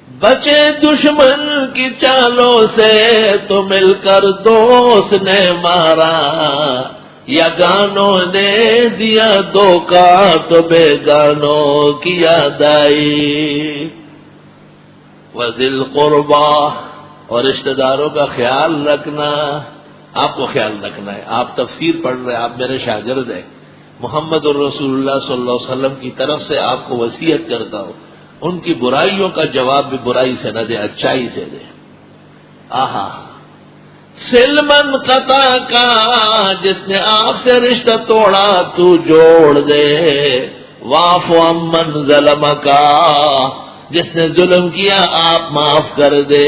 بچے دشمن کی چالوں سے تو مل کر دوست نے مارا، یا گانوں نے دیا دھوکا تو بے گانوں کی یاد آئی۔ وذی القربی، اور رشتہ داروں کا خیال رکھنا۔ آپ کو خیال رکھنا ہے، آپ تفسیر پڑھ رہے ہیں، آپ میرے شاگرد ہیں، محمد الرسول اللہ صلی اللہ علیہ وسلم کی طرف سے آپ کو وصیت کرتا ہوں، ان کی برائیوں کا جواب بھی برائی سے نہ دے، اچائی سے دے۔ آہا، سلمن قطع کا جس نے آپ سے رشتہ توڑا تو جوڑ دے، واعف عمن ظلم کا جس نے ظلم کیا آپ معاف کر دے،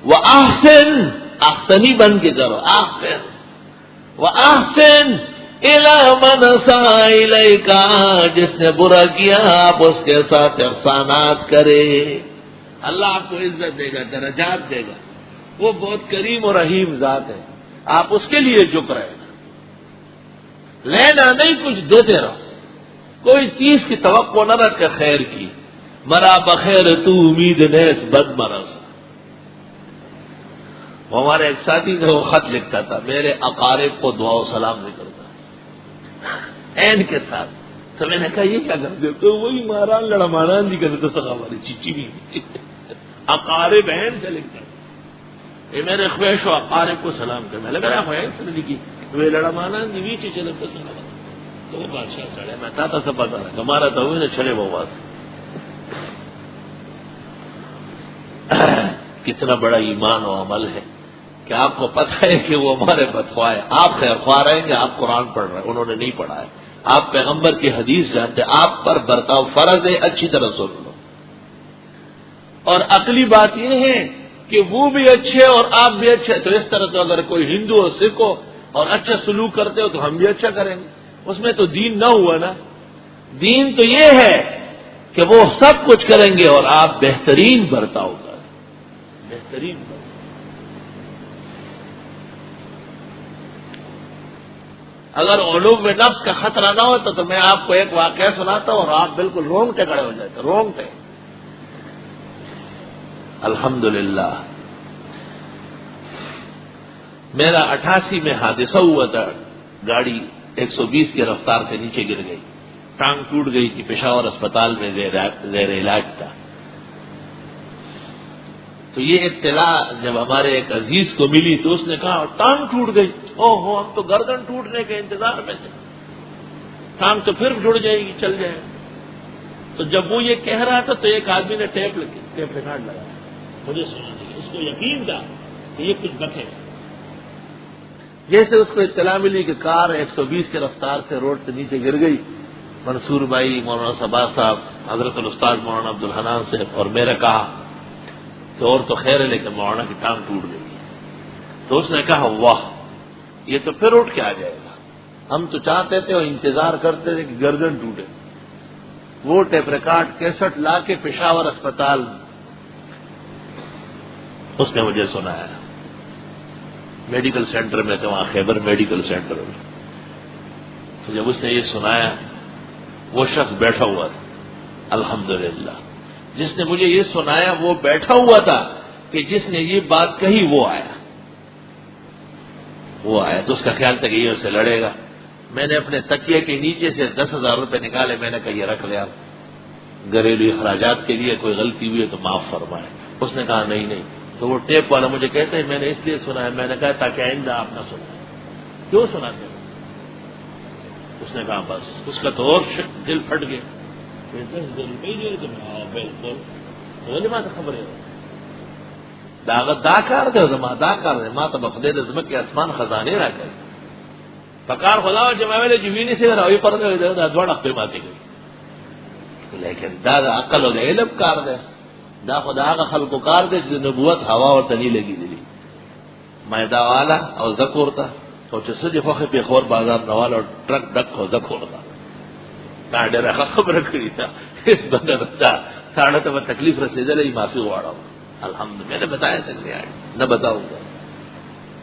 وَأَحْسِنْ، احسنی بن کے کرو، احسن، وَأَحْسِنْ إِلَىٰ مَنْ أَسَاءَ إِلَيْكَ جس نے برا کیا آپ اس کے ساتھ احسانات کرے۔ اللہ آپ کو عزت دے گا، درجات دے گا، وہ بہت کریم اور رحیم ذات ہے، آپ اس کے لیے جھک رہے ہیں۔ لینا نہیں، کچھ دیتے رہو، کوئی چیز کی توقع نہ رکھ کے خیر کی۔ مرا بخیر تو امید نیس بد مرض۔ وہ ہمارے ایک ساتھی تھے، وہ خط لکھتا تھا، میرے اقارب کو دعا و سلام نہیں کرتا این کے ساتھ۔ تو میں نے کہا یہ کیا کرتے ہو؟ تو وہی مہاران لڑا ماران نہیں کرتے، تو سکا ہماری چیچی نہیں اقارب این سے لکھتا، یہ میرے خویش و اقارب کو سلام کر۔ میں لگا این سے لکھی وہ لڑا ماران نہیں بھی چلے تو سکا تو وہ بادشاہ چڑھے، میں تھا سب پتا رہا تمہارا تو ہوئی نا چلے وہ بات۔ کتنا بڑا ایمان و عمل ہے کہ آپ کو پتہ ہے کہ وہ ہمارے بدخواہ ہیں، آپ خیر خواہ رہیں گے، آپ قرآن پڑھ رہے ہیں، انہوں نے نہیں پڑھا ہے، آپ پیغمبر کی حدیث جانتے ہیں، آپ پر برتاؤ فرض ہے، اچھی طرح سن لو۔ اور عقلی بات یہ ہے کہ وہ بھی اچھے اور آپ بھی اچھے، تو اس طرح تو اگر کوئی ہندو اور سکھ ہو اور اچھا سلوک کرتے ہو تو ہم بھی اچھا کریں گے، اس میں تو دین نہ ہوا نا۔ دین تو یہ ہے کہ وہ سب کچھ کریں گے اور آپ بہترین برتاؤ کریں، بہترین برتاؤ۔ اگر علوم میں نفس کا خطرہ نہ ہوتا تو میں آپ کو ایک واقعہ سناتا ہوں اور آپ بالکل رونگٹے کھڑے ہو جاتے، رونگٹے۔ الحمدللہ میرا 88 میں حادثہ ہوا تھا، گاڑی 120 کی رفتار سے نیچے گر گئی، ٹانگ ٹوٹ گئی تھی، پشاور اسپتال میں زیر علاج تھا۔ تو یہ اطلاع جب ہمارے ایک عزیز کو ملی تو اس نے کہا ٹانگ ٹوٹ گئی، اوہ ہم تو گردن ٹوٹنے کے انتظار میں تھے، ٹانگ تو پھر جڑ جائے گی، چل جائے گی۔ تو جب وہ یہ کہہ رہا تھا تو ایک آدمی نے ٹیپ ریکارڈ لگایا، مجھے سنا دیا، اس کو یقین تھا کہ یہ کچھ بکے۔ جیسے اس کو اطلاع ملی کہ کار 120 کی رفتار سے روڈ سے نیچے گر گئی، منصور بھائی، مولانا صبا صاحب، حضرت الاستاذ مولانا عبدالحنان سے اور میرے کہا کہ اور تو خیر ہے لیکن مولانا کی ٹانگ ٹوٹ گئی۔ تو اس نے کہا واہ، یہ تو پھر اٹھ کے آ جائے گا، ہم تو چاہتے تھے اور انتظار کرتے تھے کہ گردن ٹوٹے۔ وہ ٹیپ ریکارڈ کیسٹ لا کے پشاور اسپتال اس نے مجھے سنایا، میڈیکل سینٹر میں تھے وہاں، خیبر میڈیکل سینٹر میں۔ تو جب اس نے یہ سنایا، وہ شخص بیٹھا ہوا تھا، الحمدللہ جس نے مجھے یہ سنایا وہ بیٹھا ہوا تھا کہ جس نے یہ بات کہی وہ آیا تو اس کا خیال تھا کہ یہ اسے لڑے گا۔ میں نے اپنے تکیے کے نیچے سے 10,000 روپے نکالے، میں نے کہا یہ رکھ لیا، گھریلو اخراجات کے لیے، کوئی غلطی ہوئی ہے تو معاف فرمائے۔ اس نے کہا نہیں۔ تو وہ ٹیپ والا مجھے کہتے ہیں میں نے اس لیے سنا ہے، میں نے کہا تاکہ آئندہ آپ نہ سنیں۔ کیوں سناتے ہو؟ اس نے کہا بس، اس کا تو اور دل پھٹ گیا، 10 روپئے دے تو بالکل مجھے ماں خبر ہے دا کار دے دا کار دے ماں تو بخدے دزمک کے آسمان خزانے رہ گئے پکار خدا جماویلے جوینی سے راوی پر دے دا دوڑ اخبے ماتی گئی، لیکن دا عقل و علم کار دے، دا خدا کا خلق کار دے جو نبوت ہوا اور تنی لگی دلی میدا والا اور زکور تھا تو سجے فخر پہ خور بازار نوالا اور ٹرک ڈک ہو زکور تھا نہ ڈیرا خبر کری تھا اس بدن دا ساڑھا تو میں تکلیف رسیدہ لئی معافی واڑا ہوں الحمد، میں نے بتایا تک نہیں آئے نہ بتاؤں گا۔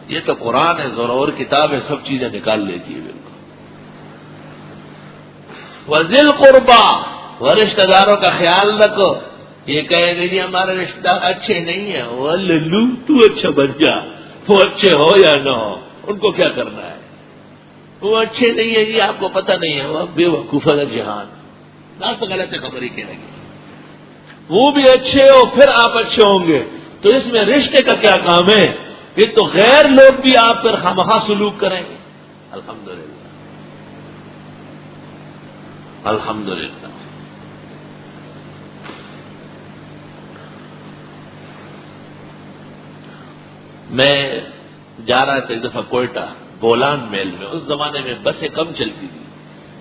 یہ تو قرآن ہے، زورور کتاب ہے، سب چیزیں نکال لیتی ہے بالکل۔ وذی القربیٰ، رشتہ داروں کا خیال رکھو، یہ کہے گا جی ہمارے رشتے دار اچھے نہیں ہیں، وہ للو تو اچھا بن جا، وہ اچھے ہو یا نہ ہو، ان کو کیا کرنا ہے، وہ اچھے نہیں ہیں جی آپ کو پتہ نہیں ہے، وہ بے وقوف جہان نہ تو غلط خبر ہی کہنے گی، وہ بھی اچھے ہو پھر آپ اچھے ہوں گے، تو اس میں رشتے کا کیا کام ہے، یہ تو غیر لوگ بھی آپ پر خامخواہ سلوک کریں گے۔ الحمدللہ الحمدللہ۔ میں جا رہا تھا ایک دفعہ کوئٹہ بولان میل میں، اس زمانے میں بسیں کم چلتی تھی،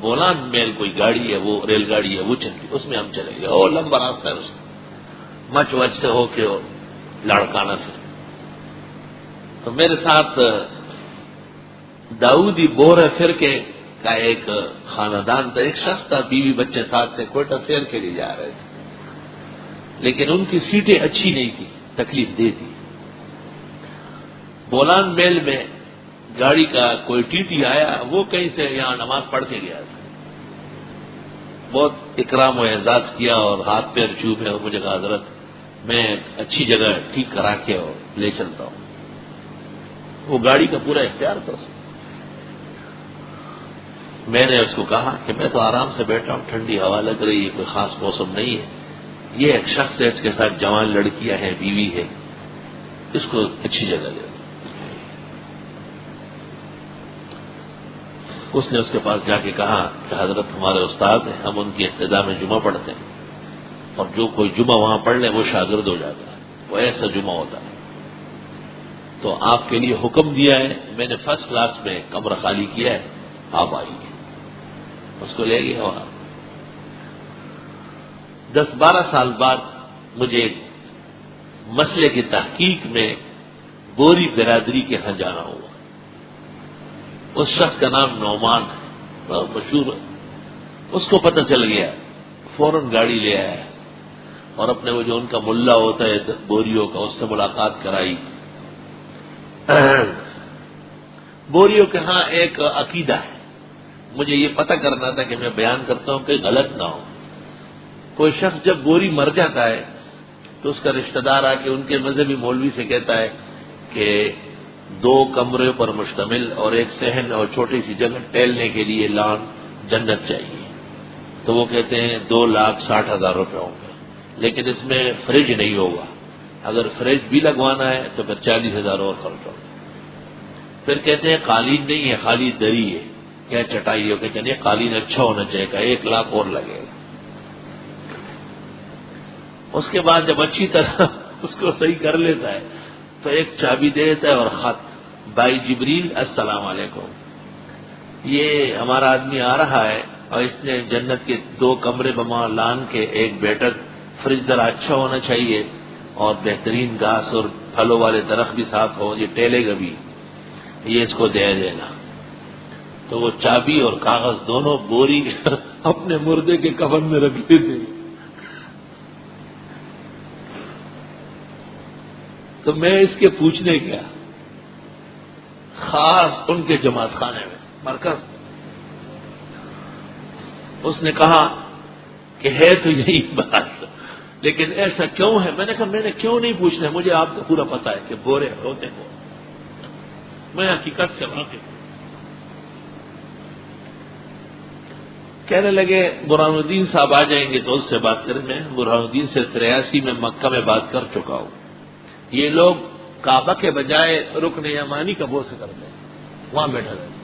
بولان میل کوئی گاڑی ہے، وہ ریل گاڑی ہے وہ چلتی، اس میں ہم چلے گئے، اور لمبا راستہ ہے اس میں، مچ وچ سے ہو کے اور لاڑکانہ سے، تو میرے ساتھ داؤدی بورے فرقے کا ایک خاندان تھا، ایک شخص تھا، بیوی بچے ساتھ تھے، کوئٹہ سیر کے لیے جا رہے تھے، لیکن ان کی سیٹیں اچھی نہیں تھی، تکلیف دہ تھی۔ بولان میل میں گاڑی کا کوئی ٹی ٹی آیا، وہ کہیں سے یہاں نماز پڑھ کے گیا تھا، بہت اکرام و اعزاز کیا اور ہاتھ پیر چومے اور مجھے کہا حضرت میں اچھی جگہ ٹھیک کرا کے اور لے چلتا ہوں، وہ گاڑی کا پورا اختیار تھا اس میں نے اس کو کہا کہ میں تو آرام سے بیٹھا ہوں، ٹھنڈی ہوا لگ رہی ہے، کوئی خاص موسم نہیں ہے، یہ ایک شخص ہے، اس کے ساتھ جوان لڑکیاں ہیں، بیوی ہے، اس کو اچھی جگہ لے۔ اس نے اس کے پاس جا کے کہا کہ حضرت ہمارے استاد ہیں، ہم ان کی ابتدا میں جمعہ پڑھتے ہیں، اور جو کوئی جمعہ وہاں پڑھ لے وہ شاگرد ہو جاتا ہے، وہ ایسا جمعہ ہوتا ہے، تو آپ کے لیے حکم دیا ہے، میں نے فرسٹ کلاس میں کمرہ خالی کیا ہے، آپ آئیے۔ اس کو لے گیا وہاں۔ 10-12 سال بعد مجھے ایک مسئلے کی تحقیق میں بوری برادری کے ہاں جانا ہوا، اس شخص کا نام نعمان ہے، بہت مشہور ہے، اس کو پتہ چل گیا، فوراً گاڑی لے آیا اور اپنے وہ جو ان کا ملا ہوتا ہے بوریوں کا، اس سے ملاقات کرائی۔ بوریوں کے ہاں ایک عقیدہ ہے، مجھے یہ پتہ کرنا تھا کہ میں بیان کرتا ہوں کہ غلط نہ ہو۔ کوئی شخص جب بوری مر جاتا ہے تو اس کا رشتہ دار آ کے ان کے مذہبی مولوی سے کہتا ہے کہ 2 کمرے پر مشتمل اور ایک صحن اور چھوٹی سی جگہ ٹہلنے کے لیے لان جنت چاہیے، تو وہ کہتے ہیں 2,60,000 روپے ہوں گے، لیکن اس میں فریج نہیں ہوگا، اگر فریج بھی لگوانا ہے تو پھر 40,000 اور خرچ ہوگا۔ پھر کہتے ہیں قالین نہیں ہے، خالی دری ہے، کیا چٹائی ہو، کہتے ہیں قالین اچھا ہونا چاہیے گا، 1 لاکھ اور لگے گا۔ اس کے بعد جب اچھی طرح اس کو صحیح کر لیتا ہے تو ایک چابی دے دیتا ہے اور خط، بھائی جبریل السلام علیکم، یہ ہمارا آدمی آ رہا ہے اور اس نے جنت کے 2 کمرے بما لان کے ایک بیٹھک، فریج ذرا اچھا ہونا چاہیے اور بہترین گھاس اور پھلوں والے درخت بھی ساتھ ہو، یہ ٹہلے گا بھی، یہ اس کو دے دینا۔ تو وہ چابی اور کاغذ دونوں بوری اپنے مردے کے کفن میں رکھ لیتے۔ تو میں اس کے پوچھنے گیا خاص ان کے جماعت خانے میں مرکز، اس نے کہا کہ ہے تو یہی بات، لیکن ایسا کیوں ہے؟ میں نے کہا میں نے کیوں نہیں پوچھنا، مجھے آپ کو پورا پتا ہے کہ بورے ہوتے ہو، میں حقیقت سے واقف ہوں۔ کہنے لگے برہان الدین صاحب آ جائیں گے تو اس سے بات کریں، میں برہان الدین سے 83 میں مکہ میں بات کر چکا ہوں، یہ لوگ کعبہ کے بجائے رکن یمانی کا بوسہ کرتے ہیں، وہاں بیٹھا رہے۔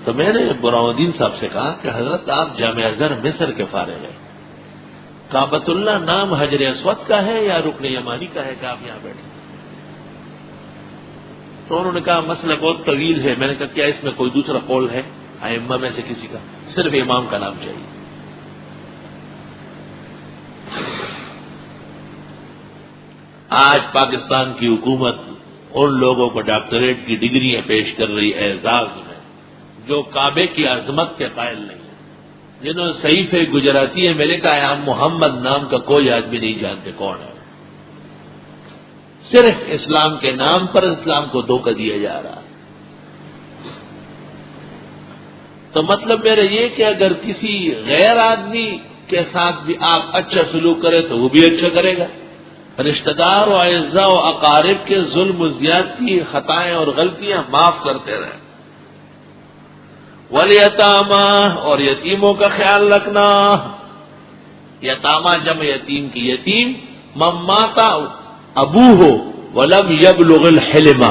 تو میں نے برہان الدین صاحب سے کہا کہ حضرت آپ جامع ازہر مصر کے فارغ ہیں، کعبۃ اللہ نام حجر اسود کا ہے یا رکن یمانی کا ہے کہ آپ یہاں بیٹھے؟ تو انہوں نے کہا مسئلہ بہت طویل ہے۔ میں نے کہا کیا اس میں کوئی دوسرا قول ہے ائمہ میں سے کسی کا؟ صرف امام کا نام چاہیے۔ آج پاکستان کی حکومت ان لوگوں کو ڈاکٹریٹ کی ڈگریاں پیش کر رہی اعزاز میں جو کعبے کی عظمت کے قائل نہیں ہیں، جنہوں نے صحیفہ گجراتی میں لکھا ہے ہم محمد نام کا کوئی آدمی نہیں جانتے کون ہے، صرف اسلام کے نام پر اسلام کو دھوکہ دیا جا رہا ہے۔ تو مطلب میرا یہ کہ اگر کسی غیر آدمی کے ساتھ بھی آپ اچھا سلوک کریں تو وہ بھی اچھا کرے گا. رشتہ دار و اعزاء و اقارب کے ظلم و زیادتی، خطائیں اور غلطیاں معاف کرتے رہیں. والیتامى، اور یتیموں کا خیال رکھنا. یتامہ جمع یتیم کی. یتیم من مات ابوہ ولم یبلغ الحلم،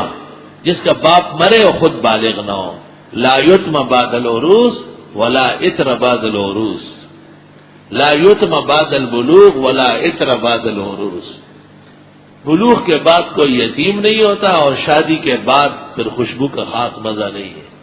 جس کا باپ مرے اور خود بالغ نہ ہو. لا یتم بعد العروس ولا اتر بعد العروس. لا یتم بعد البلوغ ولا اتر بعد العروس. بلوغ کے بعد کوئی یتیم نہیں ہوتا اور شادی کے بعد پھر خوشبو کا خاص مزہ نہیں ہے.